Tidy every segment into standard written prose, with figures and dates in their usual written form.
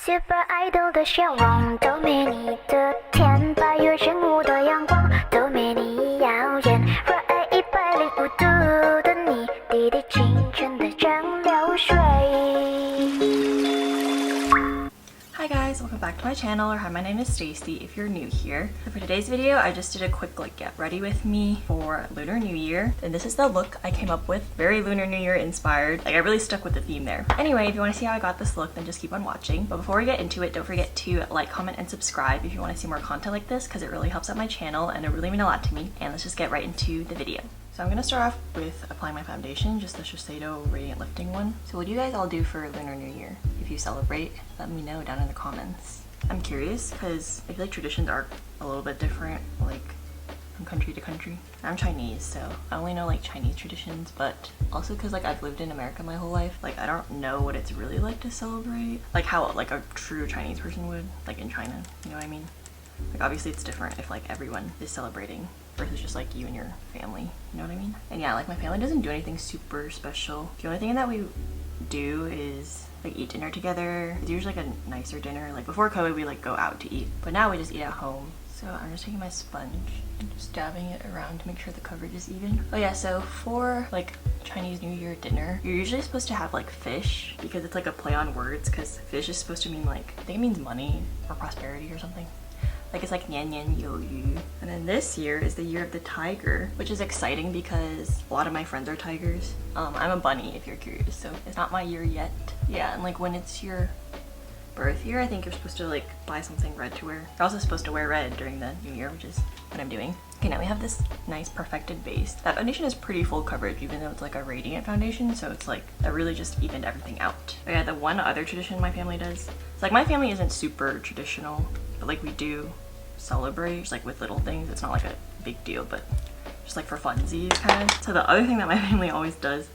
Super Idol 的笑容都没你的甜，八月正午的阳光都没你耀眼。热爱105度的你，滴滴清纯的蒸馏水。Hi guys, welcome back to my channel, or hi, my name is Stacy if you're new here. So for today's video, I just did a quick get ready with me for Lunar New Year, and this is the look I came up with. Very Lunar New Year inspired. I really stuck with the theme there. Anyway, if you want to see how I got this look, then just keep on watching. But before we get into it, don't forget to like, comment, and subscribe if you want to see more content like this, because it really helps out my channel and it really means a lot to me. And let's just get right into the video. So I'm gonna start off with applying my foundation, just the Shiseido Radiant Lifting one. So what do you guys all do for Lunar New Year? If you celebrate, let me know down in the comments. I'm curious because I feel like traditions are a little bit different, like from country to country. I'm Chinese, so I only know like Chinese traditions, but also because like I've lived in America my whole life, like I don't know what it's really like to celebrate, like how like a true Chinese person would, like in China, you know what I mean? Like obviously it's different if like everyone is celebrating versus just like you and your family, you know what I mean? And yeah, like my family doesn't do anything super special. The only thing that we do is like eat dinner together. It's usually like a nicer dinner. Like before COVID we like go out to eat, but now we just eat at home. So I'm just taking my sponge and just dabbing it around to make sure the coverage is even. Oh yeah, so for like Chinese New Year dinner, you're usually supposed to have like fish, because it's like a play on words, because fish is supposed to mean like, I think it means money or prosperity or something. Like it's like nian nian you yu. And then this year is the year of the tiger, which is exciting because a lot of my friends are tigers. I'm a bunny if you're curious, so it's not my year yet. Yeah, and like when it's your birth year, I think you're supposed to like buy something red to wear. You're also supposed to wear red during the new year, which is what I'm doing. Okay, now we have this nice perfected base. That foundation is pretty full coverage, even though it's like a radiant foundation, so it's like that really just evened everything out. Oh yeah, the one other tradition my family does, it's like my family isn't super traditional, but like we do celebrate just like with little things. It's not like a big deal, but just like for funsies kind of. So the other thing that my family always does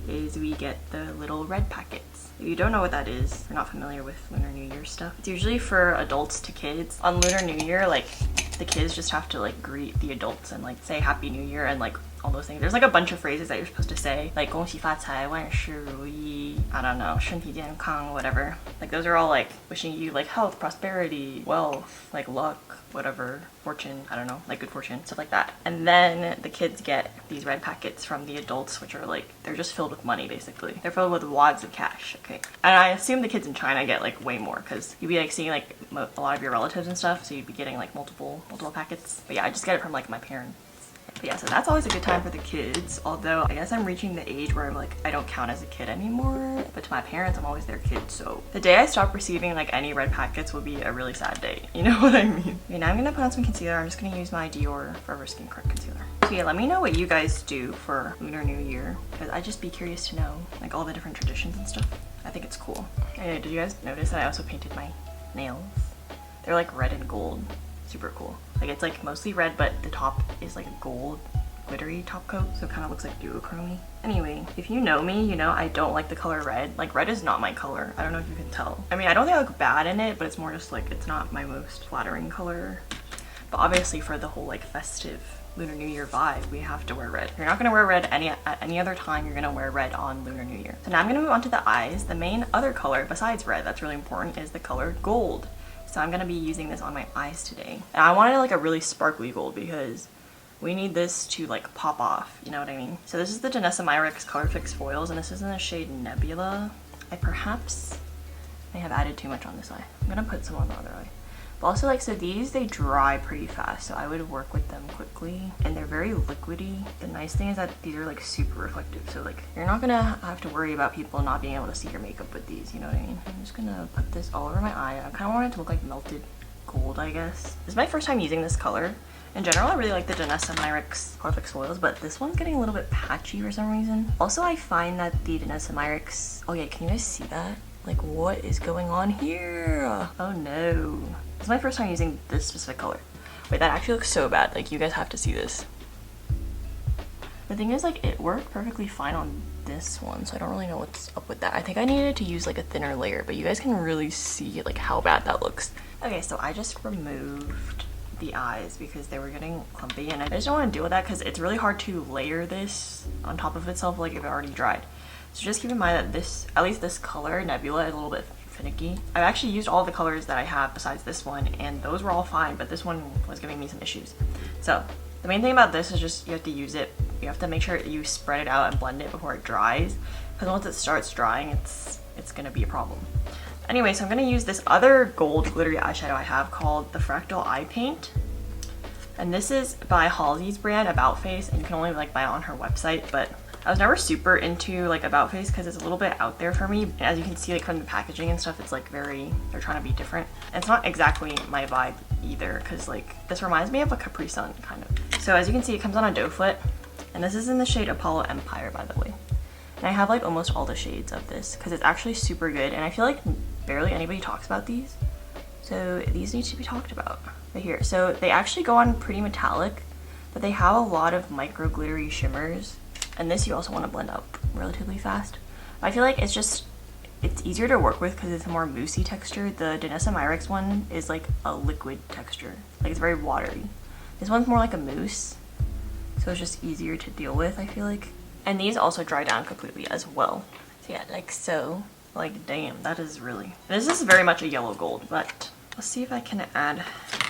is we get the little red packets. If you don't know what that is, you're not familiar with Lunar New Year stuff, it's usually for adults to kids. On Lunar New Year, like the kids just have to like greet the adults and like say Happy New Year and like all those things. There's like a bunch of phrases that you're supposed to say, like 恭喜发财, 万事如意, I don't know, 身体健康, whatever. Like those are all like wishing you like health, prosperity, wealth, like luck, whatever, fortune, I don't know, like good fortune, stuff like that. And then the kids get these red packets from the adults, which are like, they're just filled with money basically. They're filled with wads of cash, okay? And I assume the kids in China get like way more, because you'd be like seeing like a lot of your relatives and stuff, so you'd be getting like multiple packets. But yeah, I just get it from like my parents. But yeah, so that's always a good time for the kids, although I guess I'm reaching the age where I'm like, I don't count as a kid anymore, but to my parents, I'm always their kid, so the day I stop receiving like any red packets will be a really sad day, you know what I mean? Okay, now I'm gonna put on some concealer. I'm just gonna use my Dior Forever Skin Care Concealer. So yeah, let me know what you guys do for Lunar New Year, because I'd just be curious to know like all the different traditions and stuff. I think it's cool. Hey, did you guys notice that I also painted my nails? They're like red and gold. Super cool. Like it's like mostly red, but the top is like a gold glittery top coat, so it kind of looks like duochrome. Anyway, if you know me, you know I don't like the color red. Like red is not my color. I don't know if you can tell. I mean, I don't think I look bad in it, but it's more just like it's not my most flattering color. But obviously for the whole like festive Lunar New Year vibe, we have to wear red. You're not gonna wear red at any other time. You're gonna wear red on Lunar New Year. So now I'm gonna move on to the eyes. The main other color besides red that's really important is the color gold. So I'm gonna be using this on my eyes today. And I wanted like a really sparkly gold because we need this to like pop off, you know what I mean? So this is the Janessa Myrick's Color Fix Foils, and this is in the shade Nebula. I perhaps may have added too much on this eye. I'm gonna put some on the other eye. But also like, so these, they dry pretty fast, so I would work with them quickly. And they're very liquidy. The nice thing is that these are like super reflective, so like you're not gonna have to worry about people not being able to see your makeup with these, you know what I mean? I'm just gonna put this all over my eye. I kind of want it to look like melted gold, I guess. This is my first time using this color. In general, I really like the Janessa Myrick's Color Fix Foils, but this one's getting a little bit patchy for some reason. Also, I find that the Janessa Myrick's, oh yeah, can you guys see that? Like, what is going on here? Oh no. This is my first time using this specific color. Wait, that actually looks so bad. Like, you guys have to see this. The thing is, like, it worked perfectly fine on this one, so I don't really know what's up with that. I think I needed to use like a thinner layer, but you guys can really see like how bad that looks. Okay, so I just removed the eyes because they were getting clumpy, and I just don't want to deal with that because it's really hard to layer this on top of itself like if it already dried. So just keep in mind that this, at least this color, Nebula, is a little bit finicky. I've actually used all the colors that I have besides this one, and those were all fine, but this one was giving me some issues. So the main thing about this is just you have to use it. You have to make sure you spread it out and blend it before it dries, because once it starts drying, it's gonna be a problem. Anyway, so I'm gonna use this other gold glittery eyeshadow I have called the Fractal Eye Paint. And this is by Halsey's brand, About Face, and you can only like buy it on her website, but I was never super into like About Face because it's a little bit out there for me. And as you can see like from the packaging and stuff, it's like they're trying to be different. And it's not exactly my vibe either, because like this reminds me of a Capri Sun kind of. So as you can see, it comes on a doe foot, and this is in the shade Apollo Empire, by the way. And I have like almost all the shades of this because it's actually super good, and I feel like barely anybody talks about these. So these need to be talked about right here. So they actually go on pretty metallic, but they have a lot of micro glittery shimmers. And this you also want to blend up relatively fast. I feel like it's easier to work with because it's a more moussey texture. The Janessa Myrick's one is like a liquid texture. Like it's very watery. This one's more like a mousse. So it's just easier to deal with, I feel like. And these also dry down completely as well. So yeah, like so. Like damn, that is really... This is very much a yellow gold, but let's see if I can add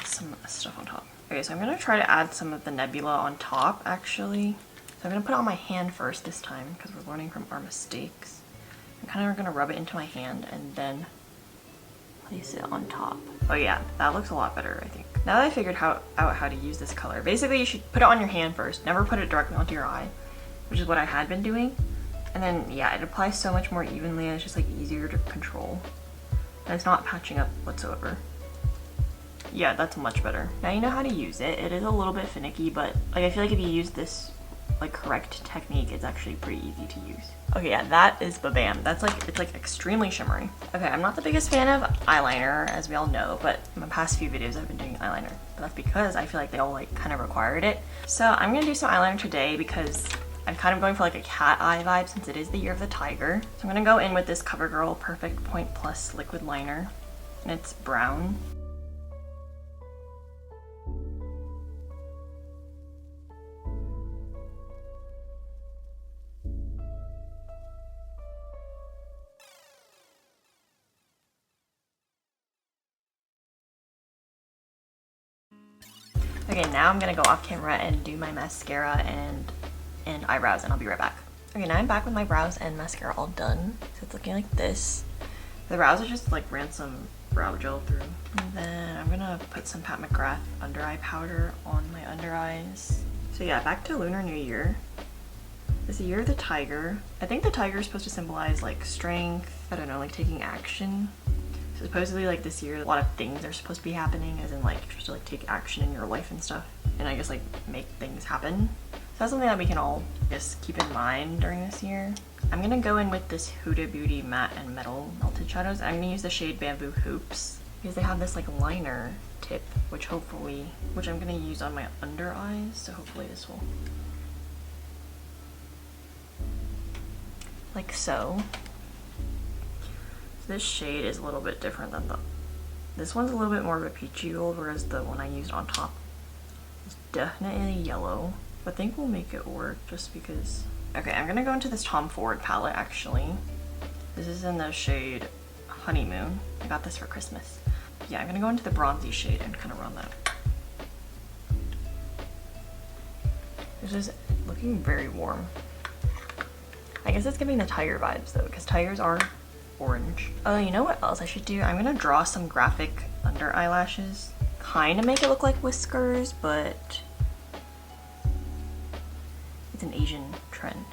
some stuff on top. Okay, so I'm going to try to add some of the nebula on top actually. So I'm going to put it on my hand first this time because we're learning from our mistakes. I'm kind of going to rub it into my hand and then place it on top. Oh yeah, that looks a lot better, I think. Now that I figured out how to use this color, basically you should put it on your hand first, never put it directly onto your eye, which is what I had been doing. And then yeah, it applies so much more evenly and it's just like easier to control. And it's not patching up whatsoever. Yeah, that's much better. Now you know how to use it. It is a little bit finicky, but like I feel like if you use this like correct technique, it's actually pretty easy to use. Okay, yeah, that is ba-bam. That's like, it's like extremely shimmery. Okay, I'm not the biggest fan of eyeliner, as we all know, but in my past few videos I've been doing eyeliner. But that's because I feel like they all like kind of required it. So I'm gonna do some eyeliner today because I'm kind of going for like a cat eye vibe since it is the year of the tiger. So I'm gonna go in with this CoverGirl Perfect Point Plus liquid liner, and it's brown. Okay, now I'm gonna go off camera and do my mascara and eyebrows, and I'll be right back. Okay, now I'm back with my brows and mascara all done. So it's looking like this. The brows are just like ran some brow gel through. And then I'm gonna put some Pat McGrath under eye powder on my under eyes. So yeah, back to Lunar New Year. It's the year of the tiger. I think the tiger is supposed to symbolize like strength, I don't know, like taking action. Supposedly like this year a lot of things are supposed to be happening, as in like you're supposed to like take action in your life and stuff, and I guess like make things happen. So that's something that we can all just keep in mind during this year. I'm gonna go in with this Huda Beauty matte and metal melted shadows. I'm gonna use the shade Bamboo Hoops because they have this like liner tip, which I'm gonna use on my under eyes, so hopefully this will, like so. This shade is a little bit different than this one's a little bit more of a peachy gold, whereas the one I used on top is definitely yellow. But I think we'll make it work just because. Okay, I'm gonna go into this Tom Ford palette actually. This is in the shade Honeymoon. I got this for Christmas. Yeah, I'm gonna go into the bronzy shade and kind of run that. This is looking very warm. I guess it's giving the tiger vibes though, because tigers are orange. Oh, you know what else I should do? I'm gonna draw some graphic under eyelashes. Kind of make it look like whiskers, but it's an Asian trend.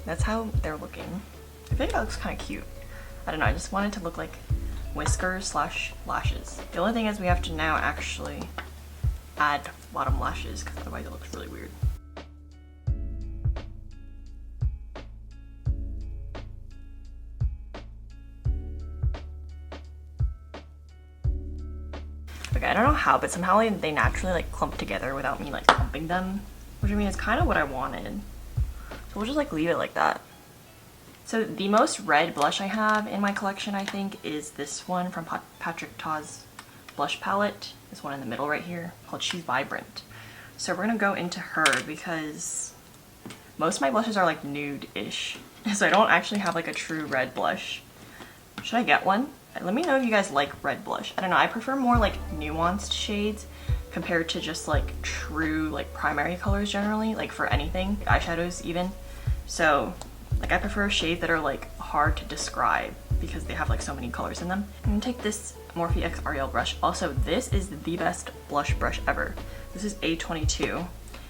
That's how they're looking. I think that looks kind of cute. I don't know, I just want it to look like whiskers slash lashes. The only thing is we have to now actually add bottom lashes because otherwise it looks really weird. Okay, I don't know how, but somehow they naturally like clump together without me like clumping them, which I mean is kind of what I wanted. So we'll just like leave it like that. So the most red blush I have in my collection, I think, is this one from Patrick Ta's blush palette. This one in the middle right here, called She's Vibrant. So we're gonna go into her because most of my blushes are like nude-ish. So I don't actually have like a true red blush. Should I get one? Let me know if you guys like red blush. I don't know, I prefer more like nuanced shades compared to just like true like primary colors generally, like for anything, like eyeshadows even. So like I prefer shades that are like hard to describe because they have like so many colors in them. I'm gonna take this Morphe X Ariel brush. Also, this is the best blush brush ever. This is A22.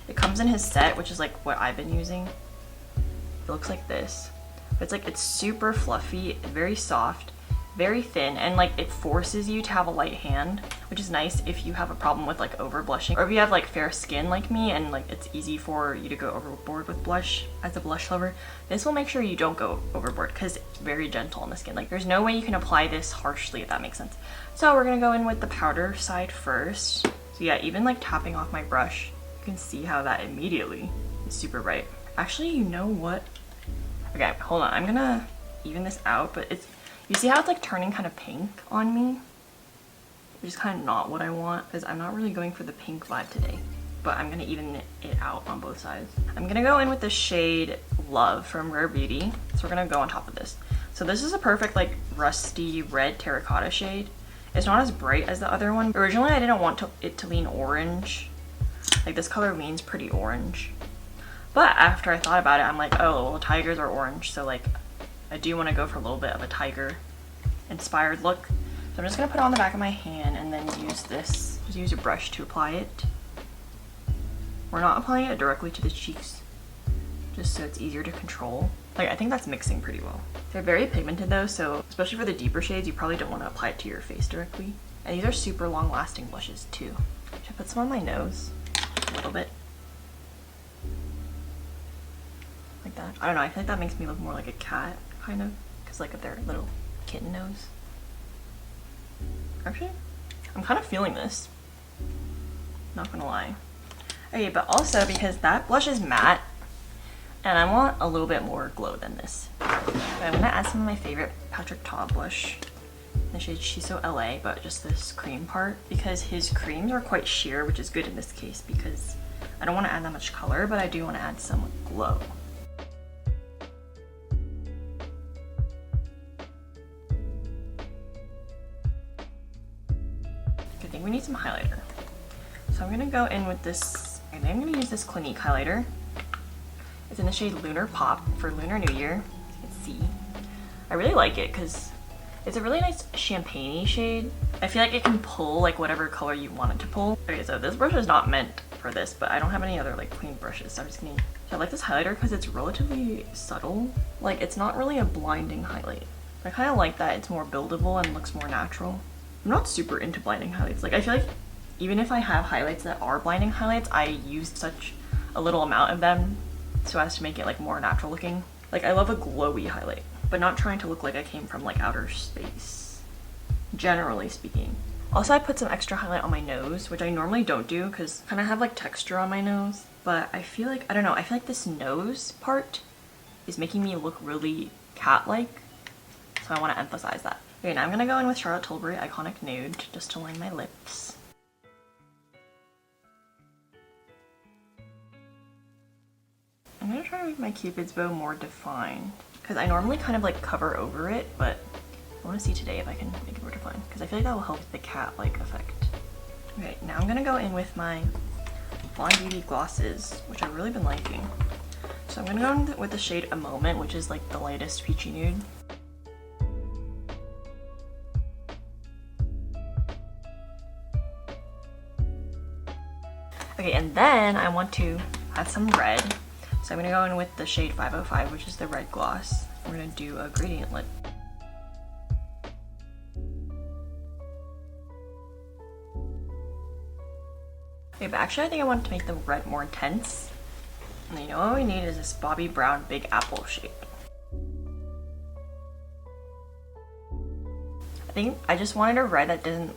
It comes in his set, which is like what I've been using. It looks like this. But it's super fluffy, very soft, very thin, and like it forces you to have a light hand, which is nice if you have a problem with like over blushing, or if you have like fair skin like me and like it's easy for you to go overboard with blush as a blush lover. This will make sure you don't go overboard because it's very gentle on the skin. Like there's no way you can apply this harshly, if that makes sense. So we're gonna go in with the powder side first. So yeah, even like tapping off my brush, you can see how that immediately is super bright. Actually, you know what? Okay, hold on, I'm gonna even this out, but it's, you see how it's like turning kind of pink on me? Which is kind of not what I want because I'm not really going for the pink vibe today. But I'm gonna even it out on both sides. I'm gonna go in with the shade Love from Rare Beauty. So we're gonna go on top of this. So this is a perfect like rusty red terracotta shade. It's not as bright as the other one. Originally I didn't want it to lean orange. Like this color leans pretty orange. But after I thought about it, I'm like, oh, well, tigers are orange. So like I do want to go for a little bit of a tiger inspired look. So I'm just going to put it on the back of my hand and then use this, just use a brush to apply it. We're not applying it directly to the cheeks, just so it's easier to control. Like I think that's mixing pretty well. They're very pigmented though, so especially for the deeper shades, you probably don't want to apply it to your face directly. And these are super long lasting blushes too. Should I put some on my nose? A little bit. Like that. I don't know, I feel like that makes me look more like a cat, kind of, because like of their little kitten nose. Actually, I'm kind of feeling this. Not gonna lie. Okay, but also because that blush is matte, and I want a little bit more glow than this. But I'm gonna add some of my favorite Patrick Todd blush. The shade She's So LA, but just this cream part, because his creams are quite sheer, which is good in this case because I don't want to add that much color, but I do want to add some glow. I think we need some highlighter. So I'm gonna go in with this, and I'm gonna use this Clinique highlighter. It's in the shade Lunar Pop for Lunar New Year. You can see. I really like it because it's a really nice champagne-y shade. I feel like it can pull like whatever color you want it to pull. Okay, so this brush is not meant for this, but I don't have any other like clean brushes, so I'm just gonna, I like this highlighter because it's relatively subtle. Like it's not really a blinding highlight. I kind of like that it's more buildable and looks more natural. I'm not super into blinding highlights. Like I feel like even if I have highlights that are blinding highlights, I used such a little amount of them so as to make it like more natural looking. Like I love a glowy highlight, but not trying to look like I came from like outer space, generally speaking. Also, I put some extra highlight on my nose, which I normally don't do because I kind of have like texture on my nose, but I feel like, I don't know, I feel like this nose part is making me look really cat-like, so I want to emphasize that. Okay, now I'm gonna go in with Charlotte Tilbury Iconic Nude just to line my lips. I'm gonna try to make my Cupid's bow more defined because I normally kind of like cover over it, but I want to see today if I can make it more defined because I feel like that will help with the cat-like effect. Okay, now I'm gonna go in with my Blonde Beauty glosses, which I've really been liking. So I'm gonna go in with the shade A Moment, which is like the lightest peachy nude. Okay, and then I want to add some red. So I'm gonna go in with the shade 505, which is the red gloss. We're gonna do a gradient lip. Okay, but actually I think I want to make the red more intense. And you know what we need is this Bobbi Brown Big Apple shade. I think I just wanted a red that doesn't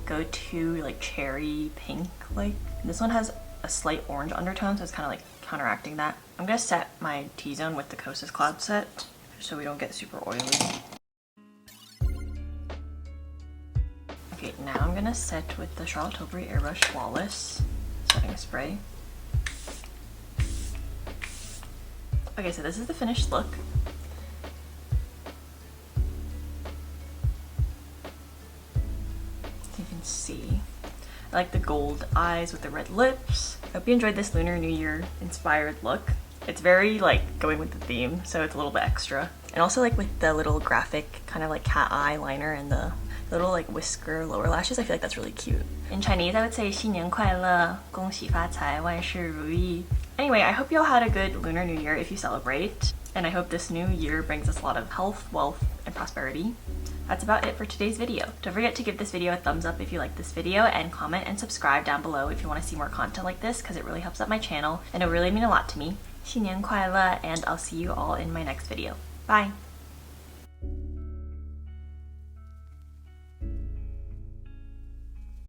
go too like cherry pink like. This one has a slight orange undertone, so it's kind of like counteracting that. I'm gonna set my T-zone with the Kosas Cloud set so we don't get super oily. Okay, now I'm gonna set with the Charlotte Tilbury Airbrush Flawless. setting spray. Okay, so this is the finished look. As you can see, I like the gold eyes with the red lips. I hope you enjoyed this Lunar New Year inspired look. It's very like going with the theme, so it's a little bit extra. And also like with the little graphic kind of like cat eyeliner and the little like whisker lower lashes, I feel like that's really cute. In Chinese, I would say 新年快乐,恭喜发财,万事如意. Anyway, I hope you all had a good Lunar New Year if you celebrate. And I hope this new year brings us a lot of health, wealth, and prosperity. That's about it for today's video. Don't forget to give this video a thumbs up if you like this video, and comment and subscribe down below if you want to see more content like this, because it really helps out my channel and it really mean a lot to me. 新年快乐, and I'll see you all in my next video. Bye!